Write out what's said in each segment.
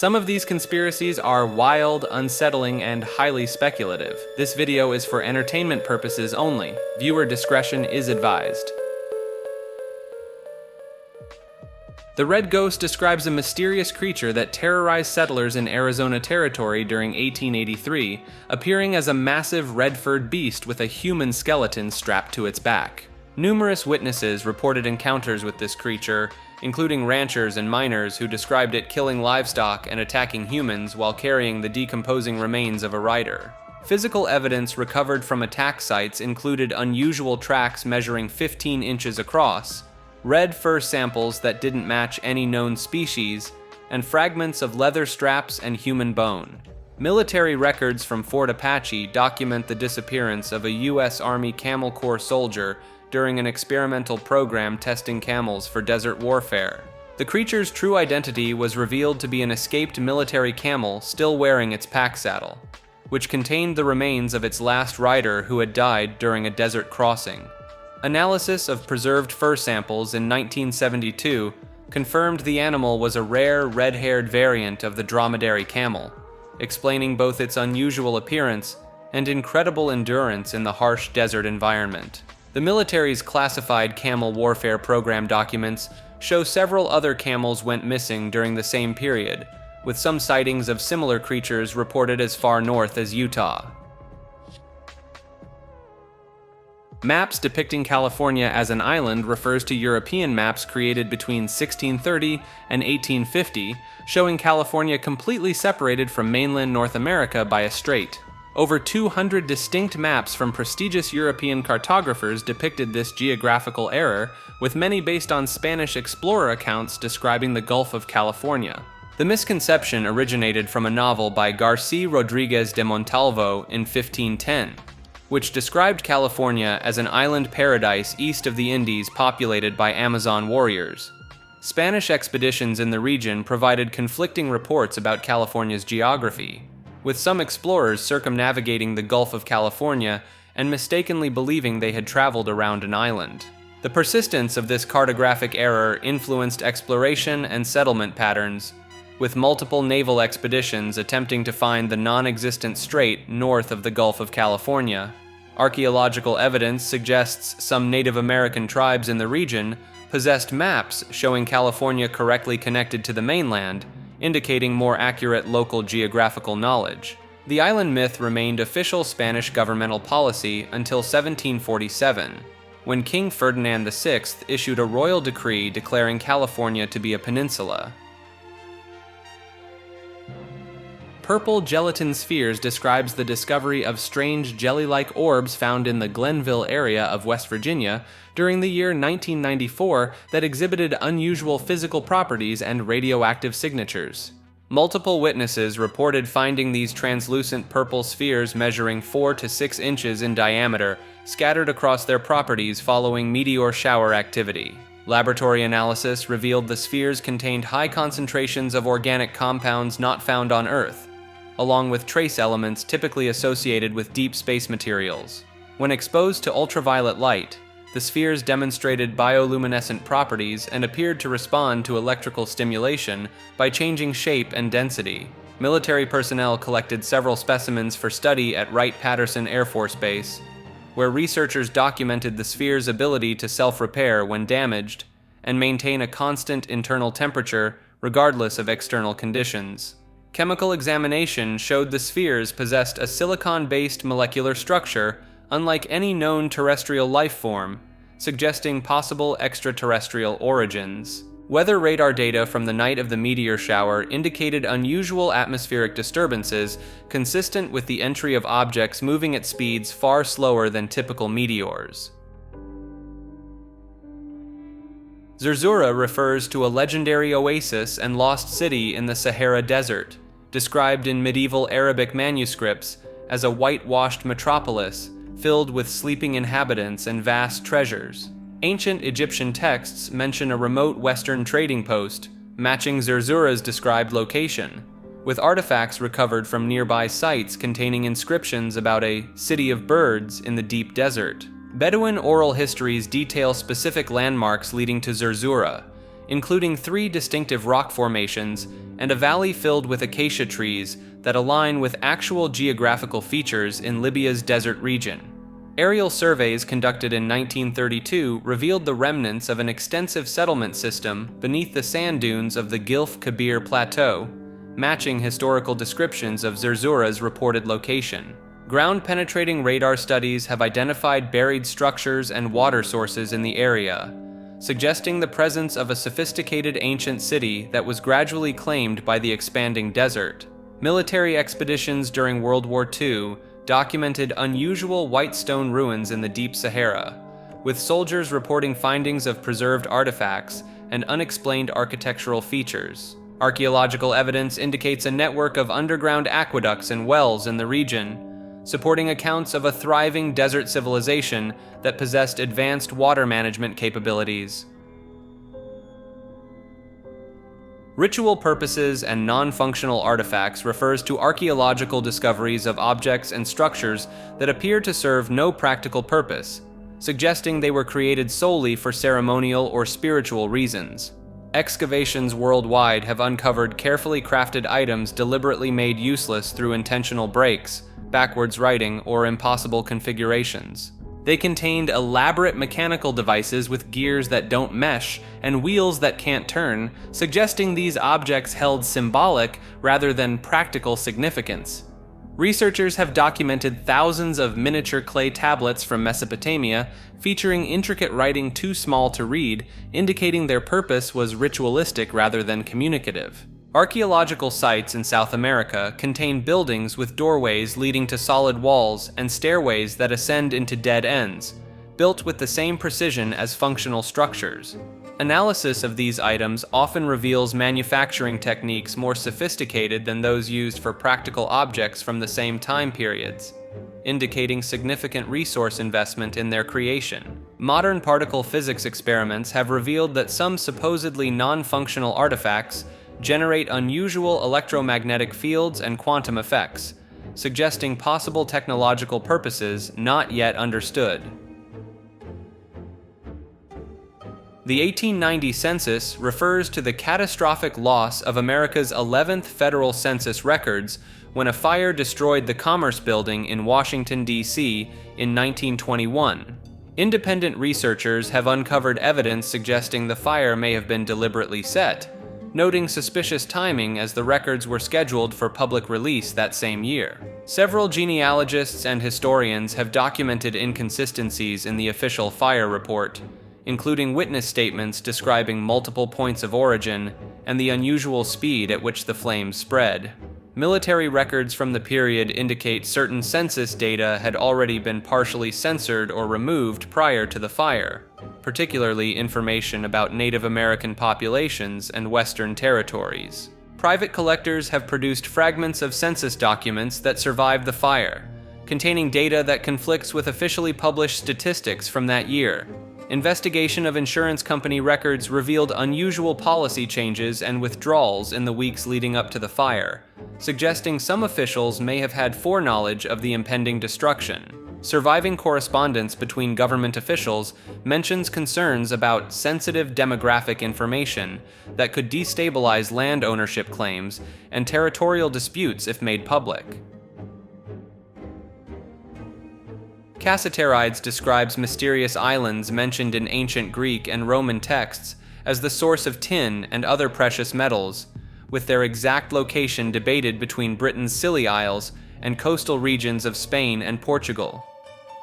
Some of these conspiracies are wild, unsettling, and highly speculative. This video is for entertainment purposes only. Viewer discretion is advised. The Red Ghost describes a mysterious creature that terrorized settlers in Arizona Territory during 1883, appearing as a massive red-furred beast with a human skeleton strapped to its back. Numerous witnesses reported encounters with this creature, including ranchers and miners who described it killing livestock and attacking humans while carrying the decomposing remains of a rider. Physical evidence recovered from attack sites included unusual tracks measuring 15 inches across, red fur samples that didn't match any known species, and fragments of leather straps and human bone. Military records from Fort Apache document the disappearance of a U.S. Army Camel Corps soldier during an experimental program testing camels for desert warfare. The creature's true identity was revealed to be an escaped military camel still wearing its pack saddle, which contained the remains of its last rider who had died during a desert crossing. Analysis of preserved fur samples in 1972 confirmed the animal was a rare red-haired variant of the dromedary camel, explaining both its unusual appearance and incredible endurance in the harsh desert environment. The military's classified camel warfare program documents show several other camels went missing during the same period, with some sightings of similar creatures reported as far north as Utah. Maps depicting California as an island refers to European maps created between 1630 and 1850, showing California completely separated from mainland North America by a strait. Over 200 distinct maps from prestigious European cartographers depicted this geographical error, with many based on Spanish explorer accounts describing the Gulf of California. The misconception originated from a novel by García Rodríguez de Montalvo in 1510, which described California as an island paradise east of the Indies populated by Amazon warriors. Spanish expeditions in the region provided conflicting reports about California's geography, with some explorers circumnavigating the Gulf of California and mistakenly believing they had traveled around an island. The persistence of this cartographic error influenced exploration and settlement patterns, with multiple naval expeditions attempting to find the non-existent strait north of the Gulf of California. Archaeological evidence suggests some Native American tribes in the region possessed maps showing California correctly connected to the mainland, indicating more accurate local geographical knowledge. The island myth remained official Spanish governmental policy until 1747, when King Ferdinand VI issued a royal decree declaring California to be a peninsula. Purple gelatin spheres describes the discovery of strange jelly-like orbs found in the Glenville area of West Virginia during the year 1994 that exhibited unusual physical properties and radioactive signatures. Multiple witnesses reported finding these translucent purple spheres measuring 4 to 6 inches in diameter scattered across their properties following meteor shower activity. Laboratory analysis revealed the spheres contained high concentrations of organic compounds not found on Earth, along with trace elements typically associated with deep space materials. When exposed to ultraviolet light, the spheres demonstrated bioluminescent properties and appeared to respond to electrical stimulation by changing shape and density. Military personnel collected several specimens for study at Wright-Patterson Air Force Base, where researchers documented the sphere's ability to self-repair when damaged and maintain a constant internal temperature regardless of external conditions. Chemical examination showed the spheres possessed a silicon-based molecular structure unlike any known terrestrial life form, suggesting possible extraterrestrial origins. Weather radar data from the night of the meteor shower indicated unusual atmospheric disturbances consistent with the entry of objects moving at speeds far slower than typical meteors. Zerzura refers to a legendary oasis and lost city in the Sahara Desert, described in medieval Arabic manuscripts as a whitewashed metropolis filled with sleeping inhabitants and vast treasures. Ancient Egyptian texts mention a remote western trading post, matching Zerzura's described location, with artifacts recovered from nearby sites containing inscriptions about a city of birds in the deep desert. Bedouin oral histories detail specific landmarks leading to Zerzura, including 3 distinctive rock formations and a valley filled with acacia trees that align with actual geographical features in Libya's desert region. Aerial surveys conducted in 1932 revealed the remnants of an extensive settlement system beneath the sand dunes of the Gilf Kabir Plateau, matching historical descriptions of Zerzura's reported location. Ground-penetrating radar studies have identified buried structures and water sources in the area, suggesting the presence of a sophisticated ancient city that was gradually claimed by the expanding desert. Military expeditions during World War II documented unusual white stone ruins in the deep Sahara, with soldiers reporting findings of preserved artifacts and unexplained architectural features. Archaeological evidence indicates a network of underground aqueducts and wells in the region, supporting accounts of a thriving desert civilization that possessed advanced water management capabilities. Ritual purposes and non-functional artifacts refers to archaeological discoveries of objects and structures that appear to serve no practical purpose, suggesting they were created solely for ceremonial or spiritual reasons. Excavations worldwide have uncovered carefully crafted items deliberately made useless through intentional breaks, backwards writing, or impossible configurations. They contained elaborate mechanical devices with gears that don't mesh and wheels that can't turn, suggesting these objects held symbolic rather than practical significance. Researchers have documented thousands of miniature clay tablets from Mesopotamia featuring intricate writing too small to read, indicating their purpose was ritualistic rather than communicative. Archaeological sites in South America contain buildings with doorways leading to solid walls and stairways that ascend into dead ends, built with the same precision as functional structures. Analysis of these items often reveals manufacturing techniques more sophisticated than those used for practical objects from the same time periods, indicating significant resource investment in their creation. Modern particle physics experiments have revealed that some supposedly non-functional artifacts generate unusual electromagnetic fields and quantum effects, suggesting possible technological purposes not yet understood. The 1890 census refers to the catastrophic loss of America's 11th federal census records when a fire destroyed the Commerce Building in Washington, D.C. in 1921. Independent researchers have uncovered evidence suggesting the fire may have been deliberately set, noting suspicious timing as the records were scheduled for public release that same year. Several genealogists and historians have documented inconsistencies in the official fire report, including witness statements describing multiple points of origin and the unusual speed at which the flames spread. Military records from the period indicate certain census data had already been partially censored or removed prior to the fire, particularly information about Native American populations and Western territories. Private collectors have produced fragments of census documents that survived the fire, containing data that conflicts with officially published statistics from that year. Investigation of insurance company records revealed unusual policy changes and withdrawals in the weeks leading up to the fire, suggesting some officials may have had foreknowledge of the impending destruction. Surviving correspondence between government officials mentions concerns about sensitive demographic information that could destabilize land ownership claims and territorial disputes if made public. Cassiterides describes mysterious islands mentioned in ancient Greek and Roman texts as the source of tin and other precious metals, with their exact location debated between Britain's Scilly Isles and coastal regions of Spain and Portugal.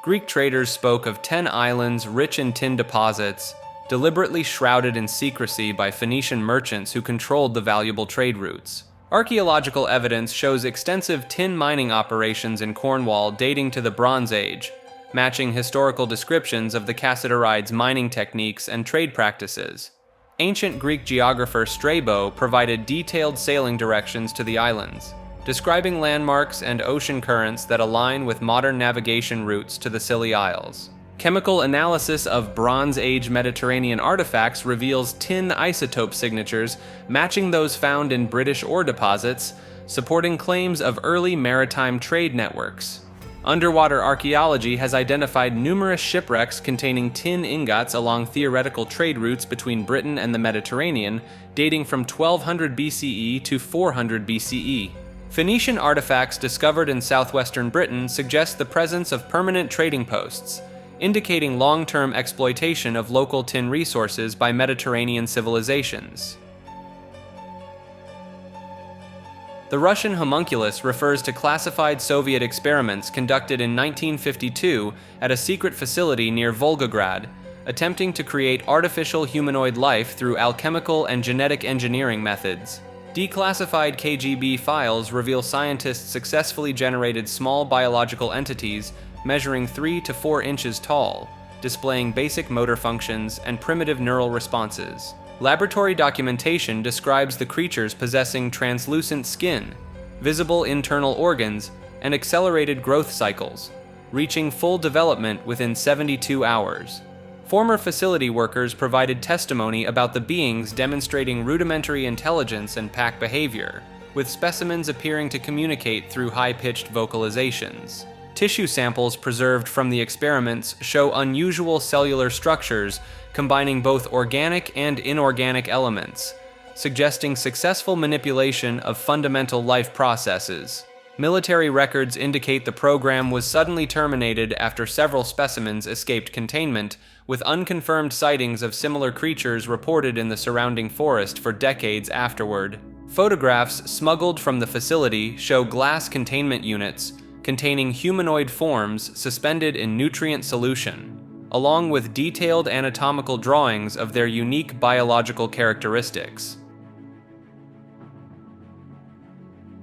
Greek traders spoke of 10 islands rich in tin deposits, deliberately shrouded in secrecy by Phoenician merchants who controlled the valuable trade routes. Archaeological evidence shows extensive tin mining operations in Cornwall dating to the Bronze Age, matching historical descriptions of the Cassiterides' mining techniques and trade practices. Ancient Greek geographer Strabo provided detailed sailing directions to the islands, describing landmarks and ocean currents that align with modern navigation routes to the Scilly Isles. Chemical analysis of Bronze Age Mediterranean artifacts reveals tin isotope signatures matching those found in British ore deposits, supporting claims of early maritime trade networks. Underwater archaeology has identified numerous shipwrecks containing tin ingots along theoretical trade routes between Britain and the Mediterranean, dating from 1200 BCE to 400 BCE. Phoenician artifacts discovered in southwestern Britain suggest the presence of permanent trading posts, indicating long-term exploitation of local tin resources by Mediterranean civilizations. The Russian Homunculus refers to classified Soviet experiments conducted in 1952 at a secret facility near Volgograd, attempting to create artificial humanoid life through alchemical and genetic engineering methods. Declassified KGB files reveal scientists successfully generated small biological entities measuring 3 to 4 inches tall, displaying basic motor functions and primitive neural responses. Laboratory documentation describes the creatures possessing translucent skin, visible internal organs, and accelerated growth cycles, reaching full development within 72 hours. Former facility workers provided testimony about the beings demonstrating rudimentary intelligence and pack behavior, with specimens appearing to communicate through high-pitched vocalizations. Tissue samples preserved from the experiments show unusual cellular structures combining both organic and inorganic elements, suggesting successful manipulation of fundamental life processes. Military records indicate the program was suddenly terminated after several specimens escaped containment, with unconfirmed sightings of similar creatures reported in the surrounding forest for decades afterward. Photographs smuggled from the facility show glass containment units containing humanoid forms suspended in nutrient solution, along with detailed anatomical drawings of their unique biological characteristics.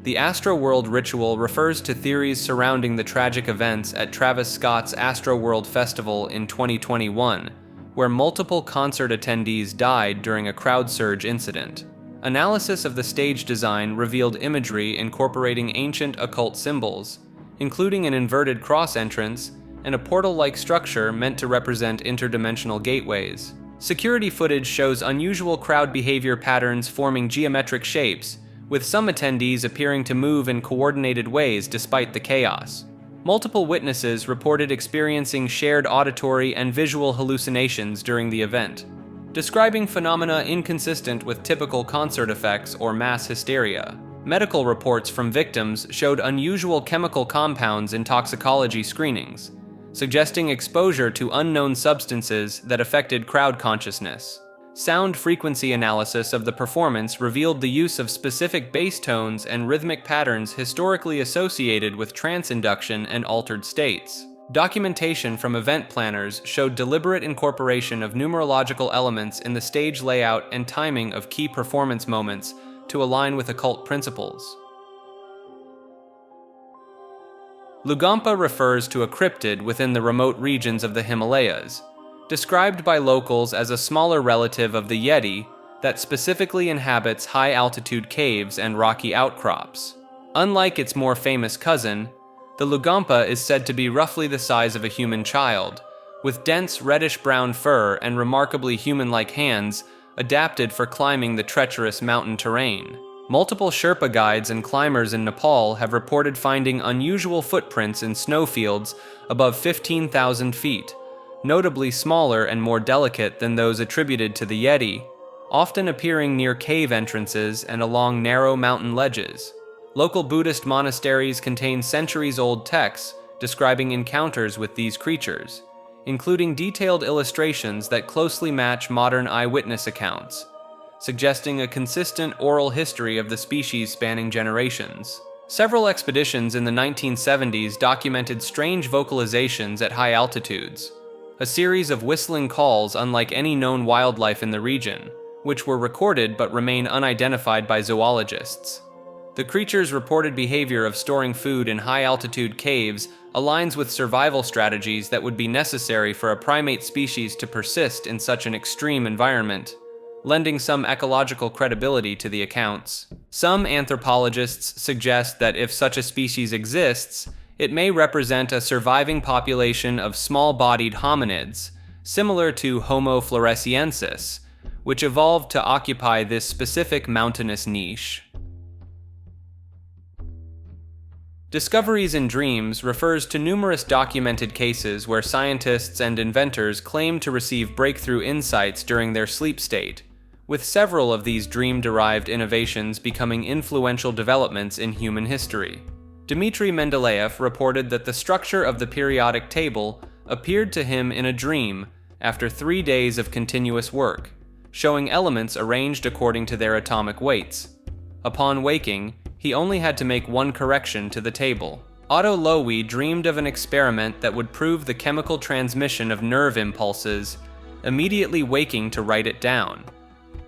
The Astroworld Ritual refers to theories surrounding the tragic events at Travis Scott's Astroworld Festival in 2021, where multiple concert attendees died during a crowd surge incident. Analysis of the stage design revealed imagery incorporating ancient occult symbols, including an inverted cross entrance and a portal-like structure meant to represent interdimensional gateways. Security footage shows unusual crowd behavior patterns forming geometric shapes, with some attendees appearing to move in coordinated ways despite the chaos. Multiple witnesses reported experiencing shared auditory and visual hallucinations during the event, describing phenomena inconsistent with typical concert effects or mass hysteria. Medical reports from victims showed unusual chemical compounds in toxicology screenings, suggesting exposure to unknown substances that affected crowd consciousness. Sound frequency analysis of the performance revealed the use of specific bass tones and rhythmic patterns historically associated with trance induction and altered states. Documentation from event planners showed deliberate incorporation of numerological elements in the stage layout and timing of key performance moments to align with occult principles. Luggompa refers to a cryptid within the remote regions of the Himalayas, described by locals as a smaller relative of the Yeti that specifically inhabits high-altitude caves and rocky outcrops. Unlike its more famous cousin, the Luggompa is said to be roughly the size of a human child, with dense reddish-brown fur and remarkably human-like hands adapted for climbing the treacherous mountain terrain. Multiple Sherpa guides and climbers in Nepal have reported finding unusual footprints in snowfields above 15,000 feet, notably smaller and more delicate than those attributed to the Yeti, often appearing near cave entrances and along narrow mountain ledges. Local Buddhist monasteries contain centuries-old texts describing encounters with these creatures, including detailed illustrations that closely match modern eyewitness accounts, suggesting a consistent oral history of the species spanning generations. Several expeditions in the 1970s documented strange vocalizations at high altitudes, a series of whistling calls unlike any known wildlife in the region, which were recorded but remain unidentified by zoologists. The creature's reported behavior of storing food in high-altitude caves aligns with survival strategies that would be necessary for a primate species to persist in such an extreme environment, lending some ecological credibility to the accounts. Some anthropologists suggest that if such a species exists, it may represent a surviving population of small-bodied hominids, similar to Homo floresiensis, which evolved to occupy this specific mountainous niche. Discoveries in dreams refers to numerous documented cases where scientists and inventors claim to receive breakthrough insights during their sleep state, with several of these dream-derived innovations becoming influential developments in human history. Dmitry Mendeleev reported that the structure of the periodic table appeared to him in a dream after 3 days of continuous work, showing elements arranged according to their atomic weights. Upon waking, he only had to make one correction to the table. Otto Loewy dreamed of an experiment that would prove the chemical transmission of nerve impulses, immediately waking to write it down.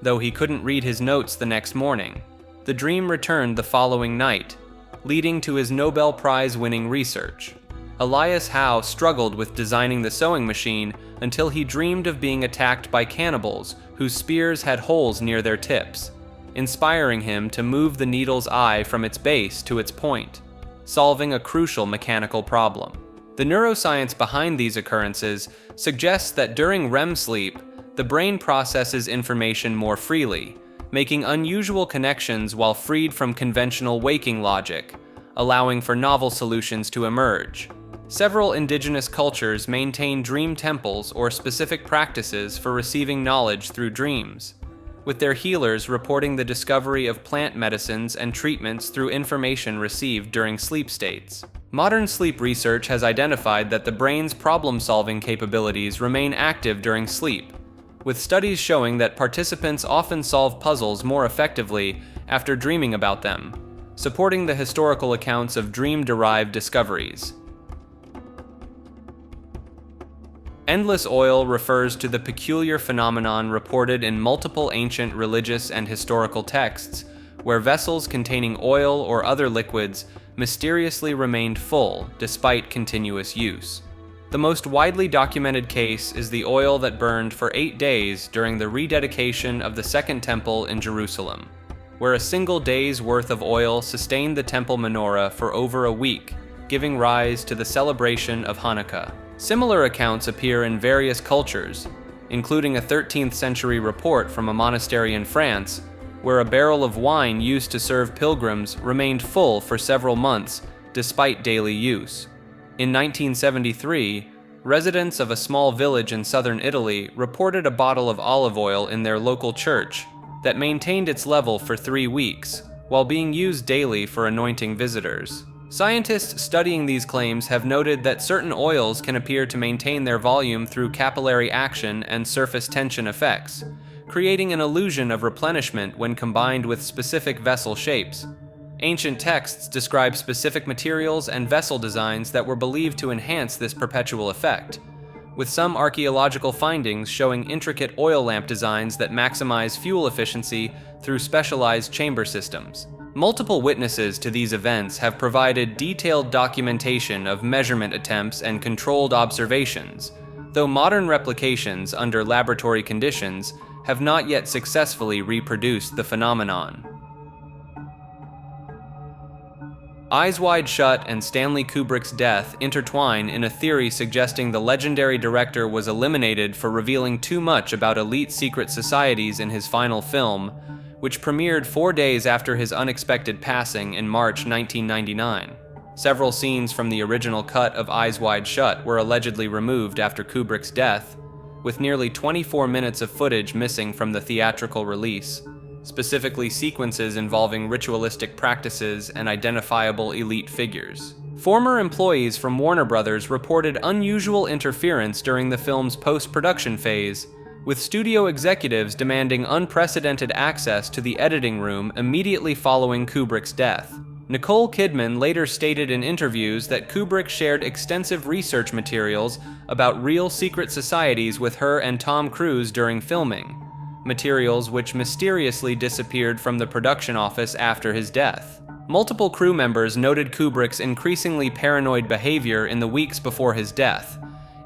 Though he couldn't read his notes the next morning, the dream returned the following night, leading to his Nobel Prize-winning research. Elias Howe struggled with designing the sewing machine until he dreamed of being attacked by cannibals whose spears had holes near their tips, inspiring him to move the needle's eye from its base to its point, solving a crucial mechanical problem. The neuroscience behind these occurrences suggests that during REM sleep, the brain processes information more freely, making unusual connections while freed from conventional waking logic, allowing for novel solutions to emerge. Several indigenous cultures maintain dream temples or specific practices for receiving knowledge through dreams, with their healers reporting the discovery of plant medicines and treatments through information received during sleep states. Modern sleep research has identified that the brain's problem-solving capabilities remain active during sleep, with studies showing that participants often solve puzzles more effectively after dreaming about them, supporting the historical accounts of dream-derived discoveries. Endless oil refers to the peculiar phenomenon reported in multiple ancient religious and historical texts, where vessels containing oil or other liquids mysteriously remained full despite continuous use. The most widely documented case is the oil that burned for 8 days during the rededication of the Second Temple in Jerusalem, where a single day's worth of oil sustained the temple menorah for over a week, giving rise to the celebration of Hanukkah. Similar accounts appear in various cultures, including a 13th century report from a monastery in France, where a barrel of wine used to serve pilgrims remained full for several months despite daily use. In 1973, residents of a small village in southern Italy reported a bottle of olive oil in their local church that maintained its level for 3 weeks, while being used daily for anointing visitors. Scientists studying these claims have noted that certain oils can appear to maintain their volume through capillary action and surface tension effects, creating an illusion of replenishment when combined with specific vessel shapes. Ancient texts describe specific materials and vessel designs that were believed to enhance this perpetual effect, with some archaeological findings showing intricate oil lamp designs that maximize fuel efficiency through specialized chamber systems. Multiple witnesses to these events have provided detailed documentation of measurement attempts and controlled observations, though modern replications under laboratory conditions have not yet successfully reproduced the phenomenon. Eyes Wide Shut and Stanley Kubrick's death intertwine in a theory suggesting the legendary director was eliminated for revealing too much about elite secret societies in his final film, which premiered 4 days after his unexpected passing in March 1999. Several scenes from the original cut of Eyes Wide Shut were allegedly removed after Kubrick's death, with nearly 24 minutes of footage missing from the theatrical release, specifically sequences involving ritualistic practices and identifiable elite figures. Former employees from Warner Brothers reported unusual interference during the film's post-production phase, with studio executives demanding unprecedented access to the editing room immediately following Kubrick's death. Nicole Kidman later stated in interviews that Kubrick shared extensive research materials about real secret societies with her and Tom Cruise during filming, materials which mysteriously disappeared from the production office after his death. Multiple crew members noted Kubrick's increasingly paranoid behavior in the weeks before his death,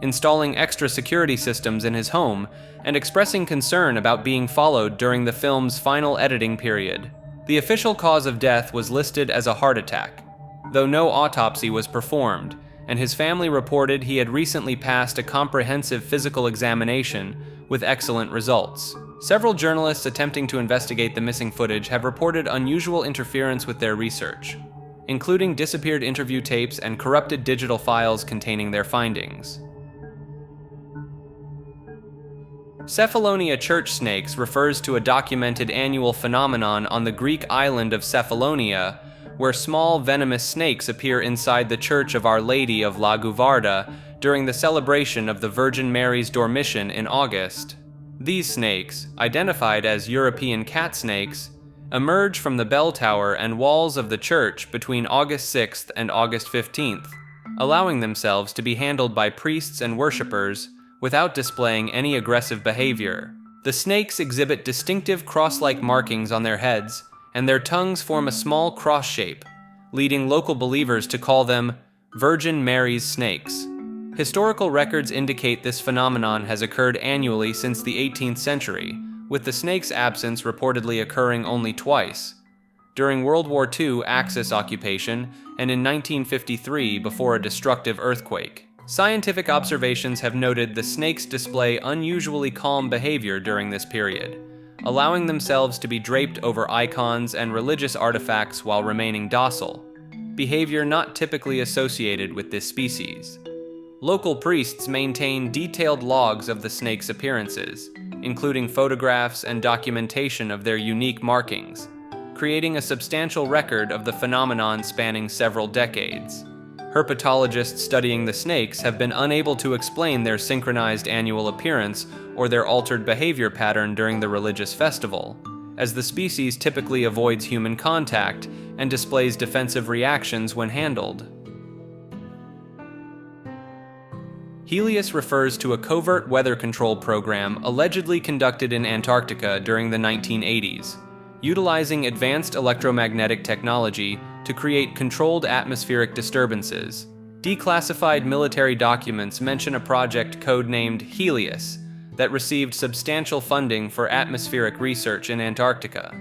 installing extra security systems in his home and expressing concern about being followed during the film's final editing period. The official cause of death was listed as a heart attack, though no autopsy was performed, and his family reported he had recently passed a comprehensive physical examination with excellent results. Several journalists attempting to investigate the missing footage have reported unusual interference with their research. including disappeared interview tapes and corrupted digital files containing their findings. Cephalonia church snakes refers to a documented annual phenomenon on the Greek island of Cephalonia, where small venomous snakes appear inside the Church of Our Lady of La Guvarda during the celebration of the Virgin Mary's Dormition in August. These snakes, identified as European cat snakes, emerge from the bell tower and walls of the church between August 6th and August 15th, allowing themselves to be handled by priests and worshippers without displaying any aggressive behavior. The snakes exhibit distinctive cross-like markings on their heads, and their tongues form a small cross shape, leading local believers to call them Virgin Mary's snakes. Historical records indicate this phenomenon has occurred annually since the 18th century, with the snake's absence reportedly occurring only twice: during World War II Axis occupation and in 1953 before a destructive earthquake. Scientific observations have noted the snakes display unusually calm behavior during this period, allowing themselves to be draped over icons and religious artifacts while remaining docile, behavior not typically associated with this species. Local priests maintain detailed logs of the snake's appearances, including photographs and documentation of their unique markings, creating a substantial record of the phenomenon spanning several decades. Herpetologists studying the snakes have been unable to explain their synchronized annual appearance or their altered behavior pattern during the religious festival, as the species typically avoids human contact and displays defensive reactions when handled. Helious refers to a covert weather control program allegedly conducted in Antarctica during the 1980s, utilizing advanced electromagnetic technology to create controlled atmospheric disturbances. Declassified military documents mention a project codenamed Helious that received substantial funding for atmospheric research in Antarctica,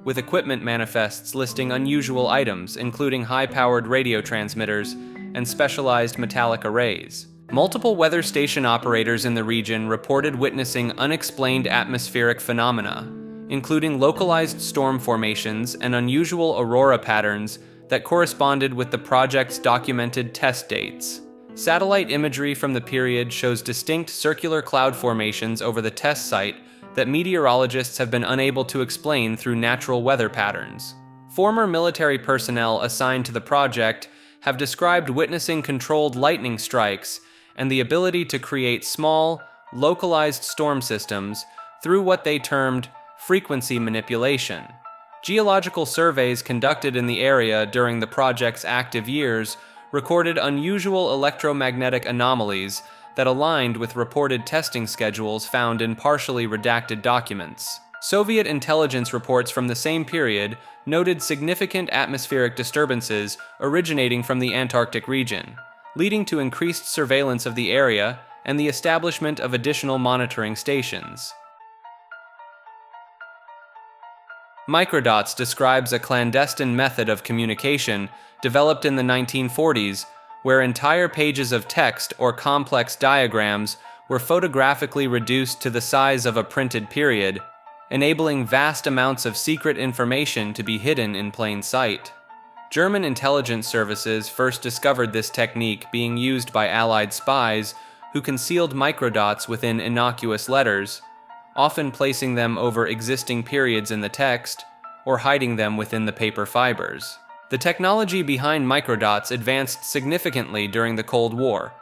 with equipment manifests listing unusual items including high-powered radio transmitters and specialized metallic arrays. Multiple weather station operators in the region reported witnessing unexplained atmospheric phenomena, including localized storm formations and unusual aurora patterns that corresponded with the project's documented test dates. Satellite imagery from the period shows distinct circular cloud formations over the test site that meteorologists have been unable to explain through natural weather patterns. Former military personnel assigned to the project have described witnessing controlled lightning strikes and the ability to create small, localized storm systems through what they termed frequency manipulation. Geological surveys conducted in the area during the project's active years recorded unusual electromagnetic anomalies that aligned with reported testing schedules found in partially redacted documents. Soviet intelligence reports from the same period noted significant atmospheric disturbances originating from the Antarctic region, leading to increased surveillance of the area and the establishment of additional monitoring stations. Microdots describes a clandestine method of communication developed in the 1940s, where entire pages of text or complex diagrams were photographically reduced to the size of a printed period, enabling vast amounts of secret information to be hidden in plain sight. German intelligence services first discovered this technique being used by Allied spies who concealed microdots within innocuous letters, often placing them over existing periods in the text or hiding them within the paper fibers. The technology behind microdots advanced significantly during the Cold War,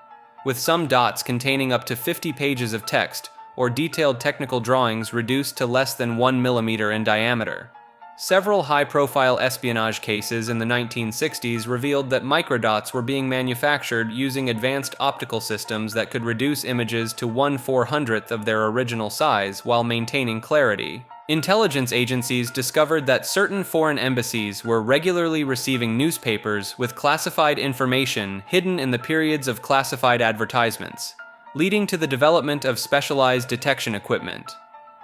with some dots containing up to 50 pages of text or detailed technical drawings reduced to less than 1 millimeter in diameter. Several high-profile espionage cases in the 1960s revealed that microdots were being manufactured using advanced optical systems that could reduce images to 1/400th of their original size while maintaining clarity. Intelligence agencies discovered that certain foreign embassies were regularly receiving newspapers with classified information hidden in the periods of classified advertisements, leading to the development of specialized detection equipment.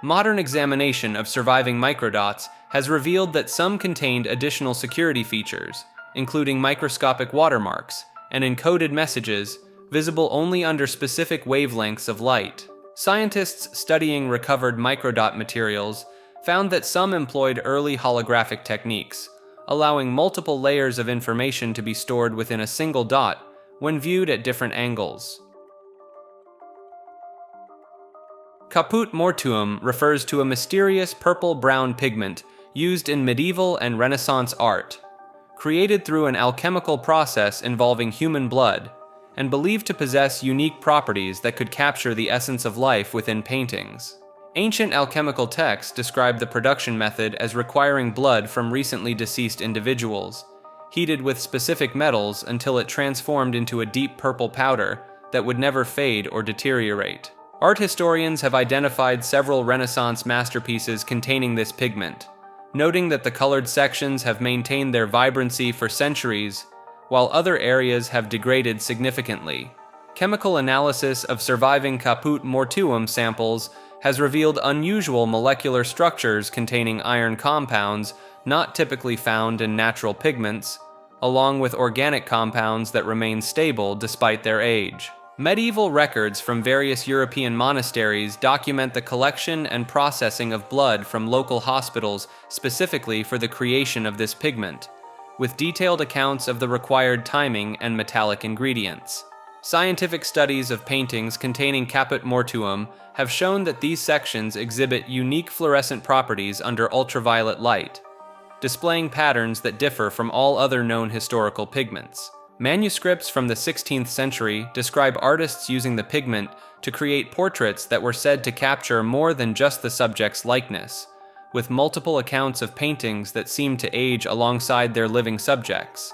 Modern examination of surviving microdots has revealed that some contained additional security features, including microscopic watermarks and encoded messages visible only under specific wavelengths of light. Scientists studying recovered microdot materials found that some employed early holographic techniques, allowing multiple layers of information to be stored within a single dot when viewed at different angles. Caput Mortuum refers to a mysterious purple-brown pigment used in medieval and Renaissance art, created through an alchemical process involving human blood, and believed to possess unique properties that could capture the essence of life within paintings. Ancient alchemical texts describe the production method as requiring blood from recently deceased individuals, heated with specific metals until it transformed into a deep purple powder that would never fade or deteriorate. Art historians have identified several Renaissance masterpieces containing this pigment, noting that the colored sections have maintained their vibrancy for centuries, while other areas have degraded significantly. Chemical analysis of surviving Caput Mortuum samples has revealed unusual molecular structures containing iron compounds not typically found in natural pigments, along with organic compounds that remain stable despite their age. Medieval records from various European monasteries document the collection and processing of blood from local hospitals specifically for the creation of this pigment, with detailed accounts of the required timing and metallic ingredients. Scientific studies of paintings containing Caput Mortuum have shown that these sections exhibit unique fluorescent properties under ultraviolet light, displaying patterns that differ from all other known historical pigments. Manuscripts from the 16th century describe artists using the pigment to create portraits that were said to capture more than just the subject's likeness, with multiple accounts of paintings that seem to age alongside their living subjects.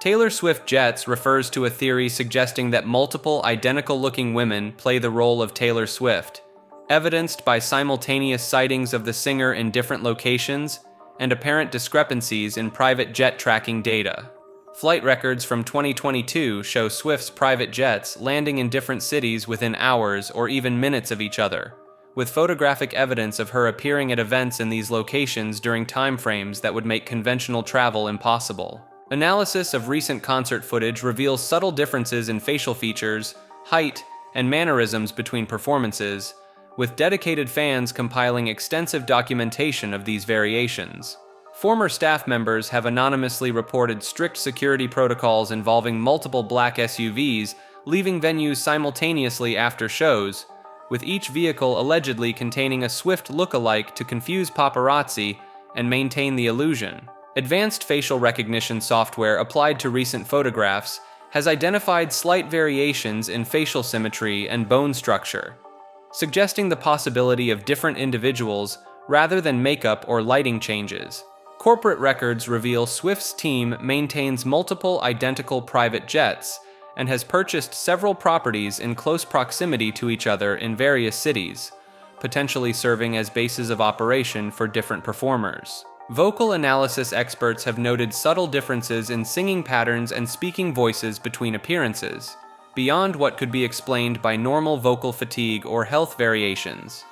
Taylor Swift Jets refers to a theory suggesting that multiple identical-looking women play the role of Taylor Swift, evidenced by simultaneous sightings of the singer in different locations and apparent discrepancies in private jet tracking data. Flight records from 2022 show Swift's private jets landing in different cities within hours or even minutes of each other, with photographic evidence of her appearing at events in these locations during timeframes that would make conventional travel impossible. Analysis of recent concert footage reveals subtle differences in facial features, height, and mannerisms between performances, with dedicated fans compiling extensive documentation of these variations. Former staff members have anonymously reported strict security protocols involving multiple black SUVs leaving venues simultaneously after shows, with each vehicle allegedly containing a Swift look-alike to confuse paparazzi and maintain the illusion. Advanced facial recognition software applied to recent photographs has identified slight variations in facial symmetry and bone structure, suggesting the possibility of different individuals rather than makeup or lighting changes. Corporate records reveal Swift's team maintains multiple identical private jets and has purchased several properties in close proximity to each other in various cities, potentially serving as bases of operation for different performers. Vocal analysis experts have noted subtle differences in singing patterns and speaking voices between appearances, beyond what could be explained by normal vocal fatigue or health variations.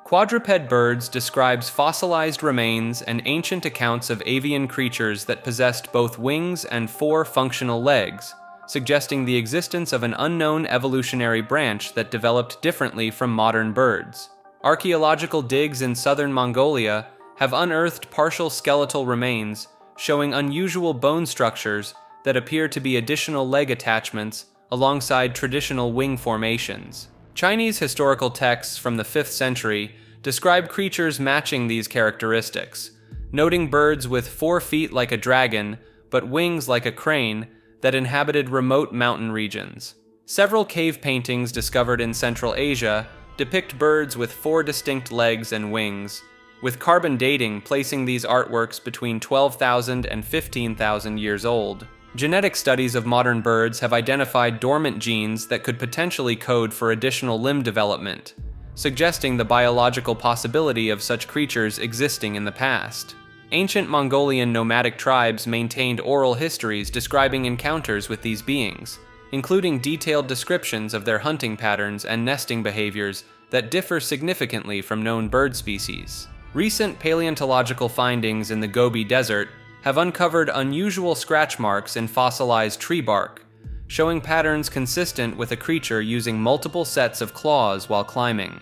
Quadruped Birds describes fossilized remains and ancient accounts of avian creatures that possessed both wings and 4 functional legs, suggesting the existence of an unknown evolutionary branch that developed differently from modern birds. Archaeological digs in southern Mongolia have unearthed partial skeletal remains showing unusual bone structures that appear to be additional leg attachments alongside traditional wing formations. Chinese historical texts from the 5th century describe creatures matching these characteristics, noting birds with 4 feet like a dragon but wings like a crane that inhabited remote mountain regions. Several cave paintings discovered in Central Asia depict birds with 4 distinct legs and wings, with carbon dating placing these artworks between 12,000 and 15,000 years old. Genetic studies of modern birds have identified dormant genes that could potentially code for additional limb development, suggesting the biological possibility of such creatures existing in the past. Ancient Mongolian nomadic tribes maintained oral histories describing encounters with these beings, including detailed descriptions of their hunting patterns and nesting behaviors that differ significantly from known bird species. Recent paleontological findings in the Gobi Desert have uncovered unusual scratch marks in fossilized tree bark, showing patterns consistent with a creature using multiple sets of claws while climbing.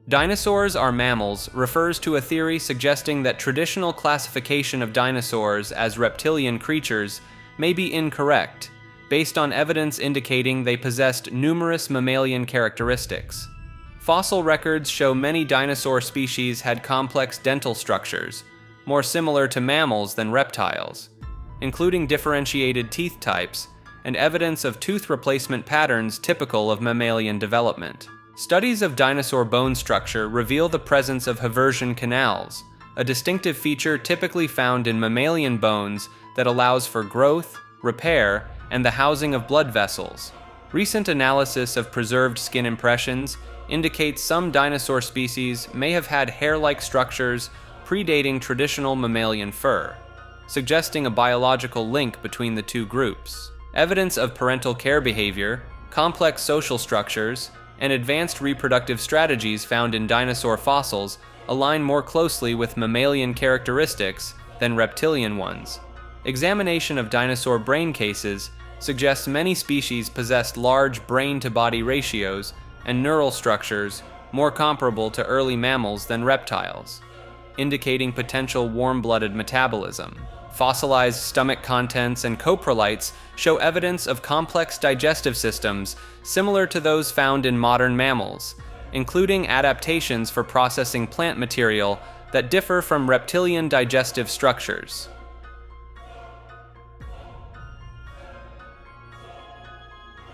Dinosaurs are mammals refers to a theory suggesting that traditional classification of dinosaurs as reptilian creatures may be incorrect, based on evidence indicating they possessed numerous mammalian characteristics. Fossil records show many dinosaur species had complex dental structures, more similar to mammals than reptiles, including differentiated teeth types and evidence of tooth replacement patterns typical of mammalian development. Studies of dinosaur bone structure reveal the presence of haversian canals, a distinctive feature typically found in mammalian bones that allows for growth, repair, and the housing of blood vessels. Recent analysis of preserved skin impressions indicates some dinosaur species may have had hair-like structures predating traditional mammalian fur, suggesting a biological link between the two groups. Evidence of parental care behavior, complex social structures, and advanced reproductive strategies found in dinosaur fossils align more closely with mammalian characteristics than reptilian ones. Examination of dinosaur brain cases suggests many species possessed large brain-to-body ratios and neural structures more comparable to early mammals than reptiles, indicating potential warm-blooded metabolism. Fossilized stomach contents and coprolites show evidence of complex digestive systems similar to those found in modern mammals, including adaptations for processing plant material that differ from reptilian digestive structures.